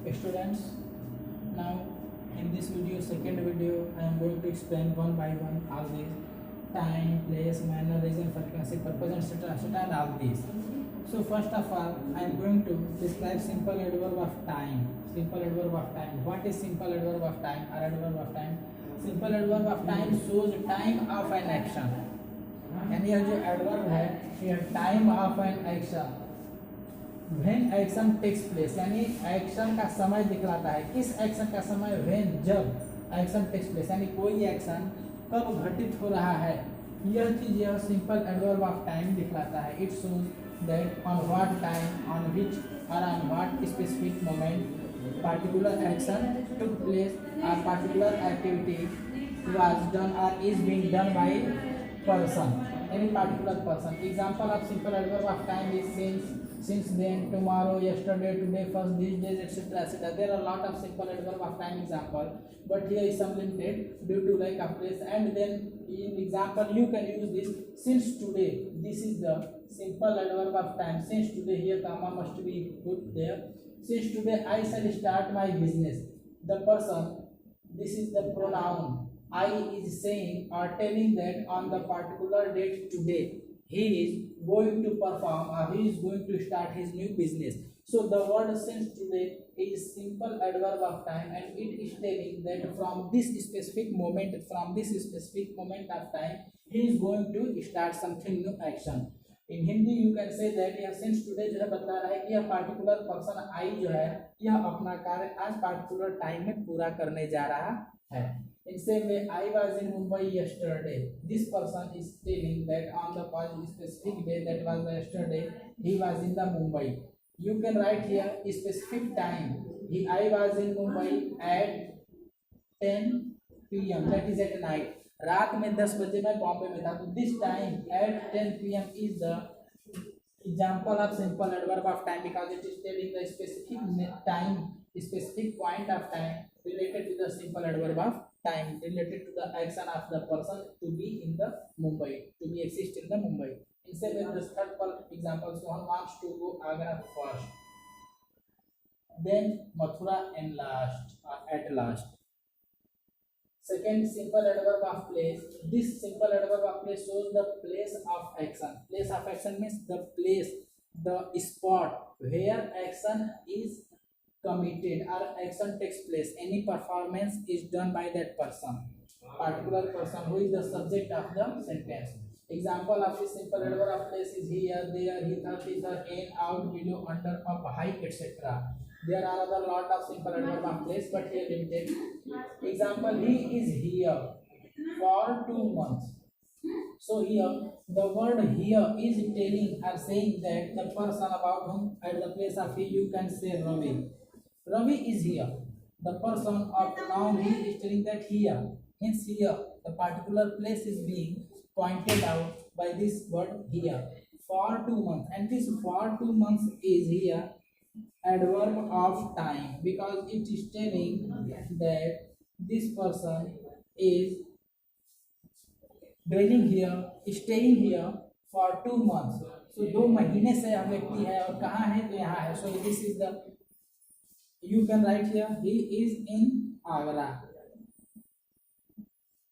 Students, now in this video, second video, I am going to explain one by one all these: time, place, manner, reason, frequency, purpose, etc., etc., and all these. So first of all, I am going to describe simple adverb of time. Simple adverb of time. What is simple adverb of time or adverb of time? Simple adverb of time shows time of an action. यानी यह जो adverb है, यह time of an action. When action takes place, यानी action का समय दिखलाता है. किस एक्शन का समय? when, जब एक्शन takes place, यानी कोई एक्शन कब घटित हो रहा है, यह चीज यह सिंपल एडवर्ब ऑफ टाइम दिखलाता है. It shows that on what time, on which और on what specific moment particular action took place or particular activity was done or is being done by person, any particular person. Example of simple adverb of time is since then, tomorrow, yesterday, today, first, these days, etc., etc. There are a lot of simple adverb of time example, but here is some limited due to lack of place. And then in example you can use this since today. This is the simple adverb of time. Since today, here comma must be put there. Since today I shall start my business. The person, this is the pronoun I, is saying or telling that on the particular date today he is going to perform or he is going to start his new business. So the word since today is simple adverb of time, and it is telling that from this specific moment of time he is going to start something new action. In Hindi you can say that यह since today जो है बता रहा है कि यह particular person I जो है यह अपना कार्य आज पार्टिकुलर टाइम में पूरा करने जा रहा है. In same way, I was in Mumbai yesterday. This person is telling that on the specific day, that was yesterday, he was in the Mumbai. You can write here specific time. I was in Mumbai at 10 p.m. That is at night. रात में 10 बजे मैं बॉम्बे में था. तो this time at 10 p.m. is the example of simple adverb of time because it is telling the specific time, specific point of time related to the simple adverb of time, related to the action of the person to be in the Mumbai, to be exist in the Mumbai. Instead of the third example, so one wants to go Agra first, then Mathura and last, at last. Second, simple adverb of place. This simple adverb of place shows the place of action. Place of action means the place, the spot where action is committed or action takes place. Any performance is done by that person, particular person who is the subject of the sentence. Example of this simple adverb of place is here, there, hither, in, out, below, under, up, high, etc. There are other lot of simple adverb of place, but here limited. Example, he is here for 2 months. So here the word here is telling or saying that the person about whom at the place of he you can say Ravi. Ravi is here. The person of noun he is telling that here. Hence here the particular place is being pointed out by this word here. For 2 months, and this for 2 months is here adverb of time because it is telling that this person is dwelling here, staying here for 2 months. So 2 महीने से यह व्यक्ति है और कहाँ है तो यहाँ है. So this is the, you can write here he is in Agra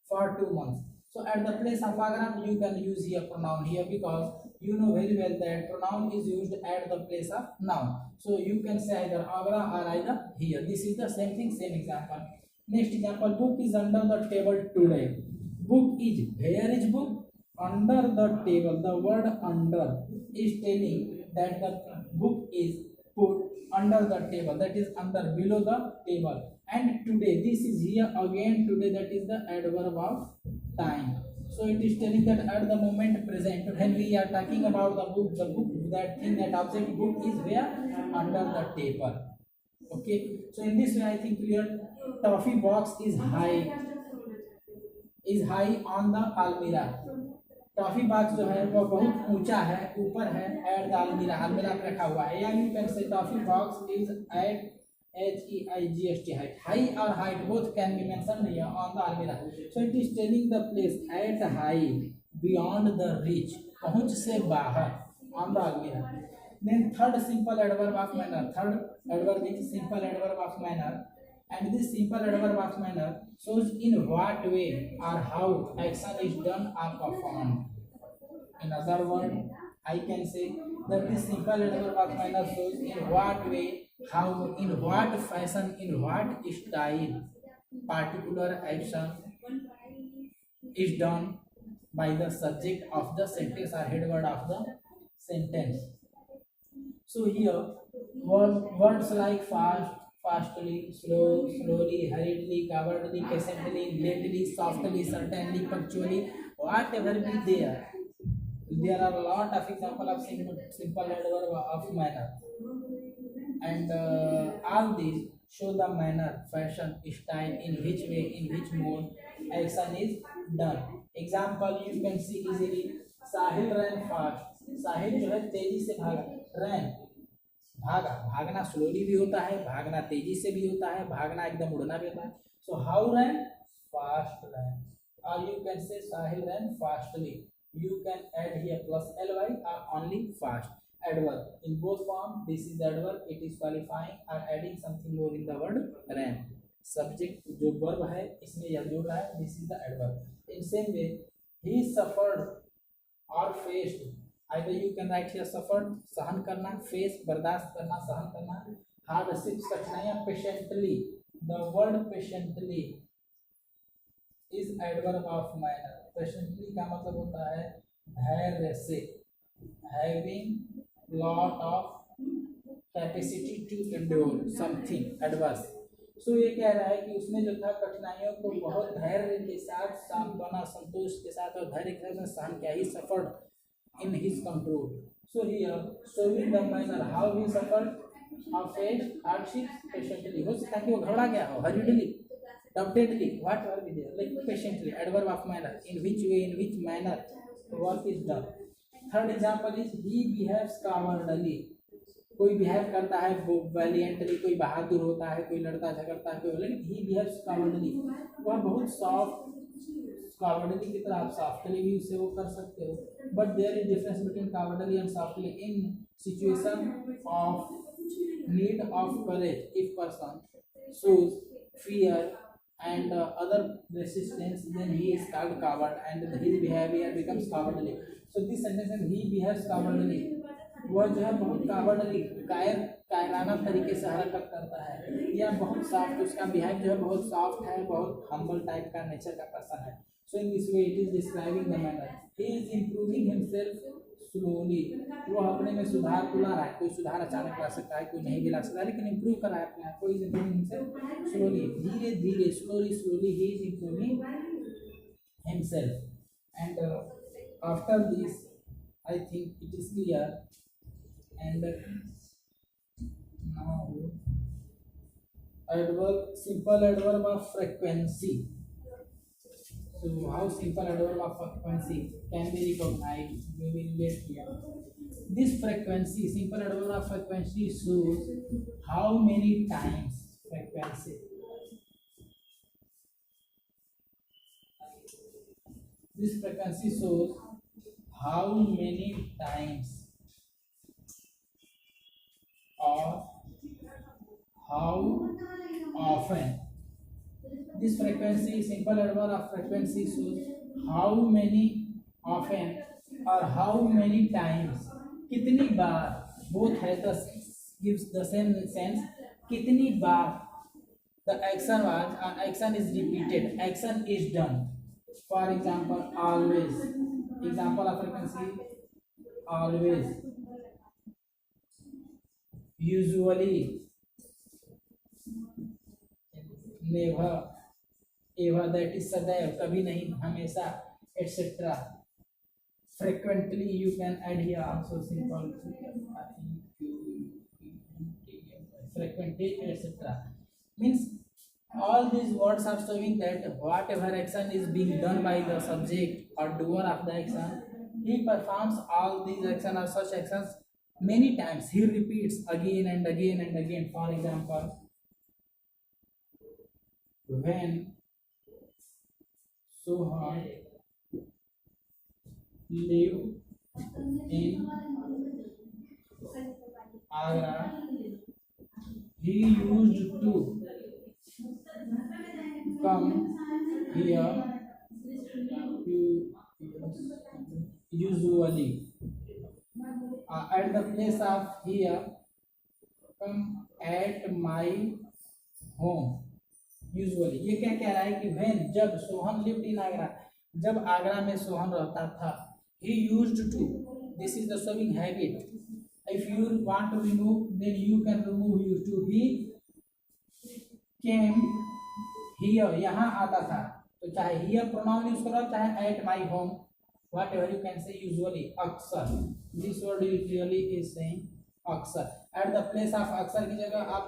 for 2 months. So at the place of Agra you can use here pronoun here because you know very well that pronoun is used at the place of noun. So you can say either Agra or either here. This is the same thing, same example. Next example, book is under the table today. Book is, where is book? Under the table. The word under is telling that the book is put under the table, that is under, below the table. And today, this is here again today, that is the adverb of time. So it is telling that at the moment present, when we are talking about the book, that thing, that object book is where? Under the table. Okay, so in this way I think clear. Toffee box is high on the almirah. Toffee box जो है वो बहुत ऊंचा है, ऊपर है, at the अलमीरा, अलमीरा पे रखा हुआ है. यानी कैन से toffee box is at HEIGHT height. High or height both can be mentioned here on the almirah. So it is telling the place at high, beyond the reach, पहुंच से बाहर, on the almirah. Then third simple adverb of manner. Third Adverb is simple adverb of manner, and this simple adverb of manner shows in what way or how action is done or performed. In other words, I can say that this simple adverb of manner shows in what way, how, in what fashion, in what style particular action is done by the subject of the sentence or head word of the sentence. So here, words like fast, fastly, slow, slowly, hurriedly, cowardly, patiently, lately, softly, certainly, punctually, whatever be there are a lot of example of simple adverb of manner, and all these show the manner, fashion, style, in which way, in which mode action is done. Example you can see easily. Sahil ran fast. साहिल जो है तेजी से भागा. ran भागा. भागना slowly भी होता है, भागना तेजी से भी होता है, भागना एकदम उड़ना भी होता है. So how ran? Fast ran. Or you can say Sahil ran fastly. You can add here plus ly or only fast. Adverb in both form. This is adverb. It is qualifying or adding something more in the word ran. Subject जो verb है इसमें यह जोड़ रहा है. This is the adverb. In same way, he suffered or faced. Either you can write here suffered सहन करना, face बर्दाश्त करना, सहन करना, hardships कठिनाइयाँ, patiently. The word patiently is adverb of manner. Patiently का मतलब होता है धैर्य से, having lot of capacity to endure something adverse. So ये कह रहा है कि उसने जो था कठिनाइयों को बहुत धैर्य के साथ, सांत्वना, संतोष के साथ और धैर्य के साथ सहन किया. He suffered in his control. So here showing the manner how he suffered or faced hardships patiently. हो सकता है कि वो घबरा गया हो, hurriedly, doubtedly, whatever be there, like patiently, adverb of manner, in which way, in which manner work is done. Third example is he behaves cowardly. कोई behave करता है वैलिएंटली, कोई बहादुर होता है, कोई लड़ता झगड़ता है, कोई, लेकिन ही बिहेव्स कावर्डली, वह बहुत सॉफ्ट. कावर्डली की तरह आप सॉफ्टली भी उसे वो कर सकते हो, but there is difference between cowardly and softly in situation of need of courage. If person shows fear and other resistance, then he is called coward and his behavior becomes cowardly. So this sentence is he behaves cowardly. वह जो है बहुत cowardly, कायराना तरीके से हरकत करता है, या बहुत सॉफ्ट, उसका बिहेव जो है बहुत सॉफ्ट है, बहुत हम्बल टाइप का नेचर का पर्सन है. So in this way it is describing the manner. He is improving himself slowly. वो अपने में सुधार को ला रहा है. कोई सुधार अचानक ला सकता है, कोई नहीं भी ला सकता, लेकिन इम्प्रूव कर रहा है अपने आप को. इज इम्प्रूविंग हिमसेल्फ स्लोली, धीरे धीरे, slowly slowly he is improving himself. And after this I think it is clear. And now adverb, simple adverb of frequency. So how simple adverb of frequency can be recognized? We will get here. This frequency, simple adverb of frequency shows how many times frequency. This frequency shows how many times or how often. This frequency, simple adverb of frequency shows how many, often or how many times. कितनी बार, both has the gives the same sense. कितनी बार the action was, action is repeated, action is done. For example, always. Example of frequency, always, usually, never, ever, that is सदैव, कभी नहीं, हमेशा, etc. Frequently you can add here also simple frequently, etc. Means all these words are showing that whatever action is being done by the subject or doer of the action, he performs all these actions or such actions many times. He repeats again and again and again. For example, when Sohan lived in Agra, he used to come here usually. At the place of here, come at my home usually. ये क्या कह रहा है कि when जब Sohan lived in Agra, जब आगरा में सोहन रहता था, he used to, this is the showing habit. If you want to remove, then you can remove used to. He came here, यहाँ आता था, तो चाहे here pronoun यूज करो, चाहे at my home, whatever you can say usually. अक्सर, this word usually is saying अक्सर. At the place of अक्सर की जगह आप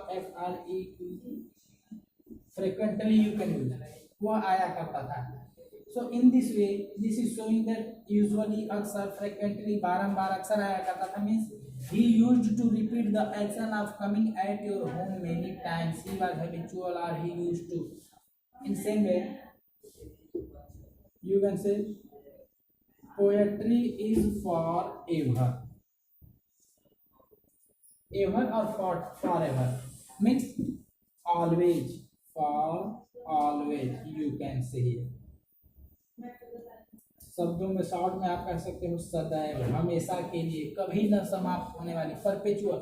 frequently you can use. वह आया करता था. So in this way, this is showing that usually अक्सर, frequently बारंबार अक्सर आया करता था, means he used to repeat the action of coming at your home many times. He was habitual or he used to. In same way, you can say poetry is forever. Ever or forever means always. For always you can say here. शब्दों में short में आप कह सकते हो सदैव, हमेशा के लिए, कभी न समाप्त होने वाली, परपेचुअल.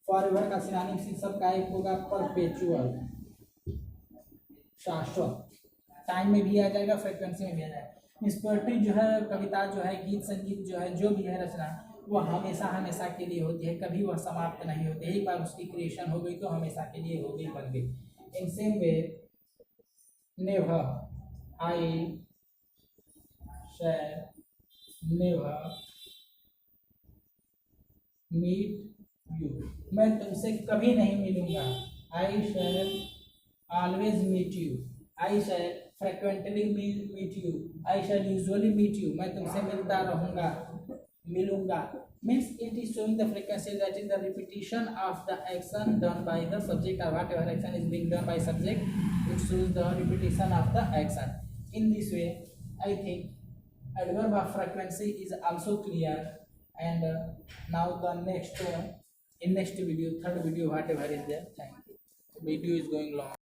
फॉरएवर का सिनोनिम शब्द का एक होगा परपेचुअल, शाश्वत. टाइम में भी आ जाएगा, फ्रीक्वेंसी में भी आ जाएगा. इस पोएट्री जो है, कविता जो है, गीत संगीत जो है, जो भी है रचना, वो हमेशा हमेशा के लिए होती है, कभी वह समाप्त नहीं होती. एक बार उसकी क्रिएशन हो गई तो हमेशा के लिए हो गई, बन गई. In same way, never, I shall never meet you. मैं तुमसे कभी नहीं मिलूंगा. I shall always meet you. I shall frequently meet you. I shall usually meet you. मैं तुमसे मिलता रहूंगा, मिलूंगा. Means it is showing the frequency, that is the repetition of the action done by the subject, or whatever action is being done by subject, it shows the repetition of the action. In this way, I think adverb of frequency is also clear. And now the next in next video, third video, whatever is there. Thank you. Video is going long.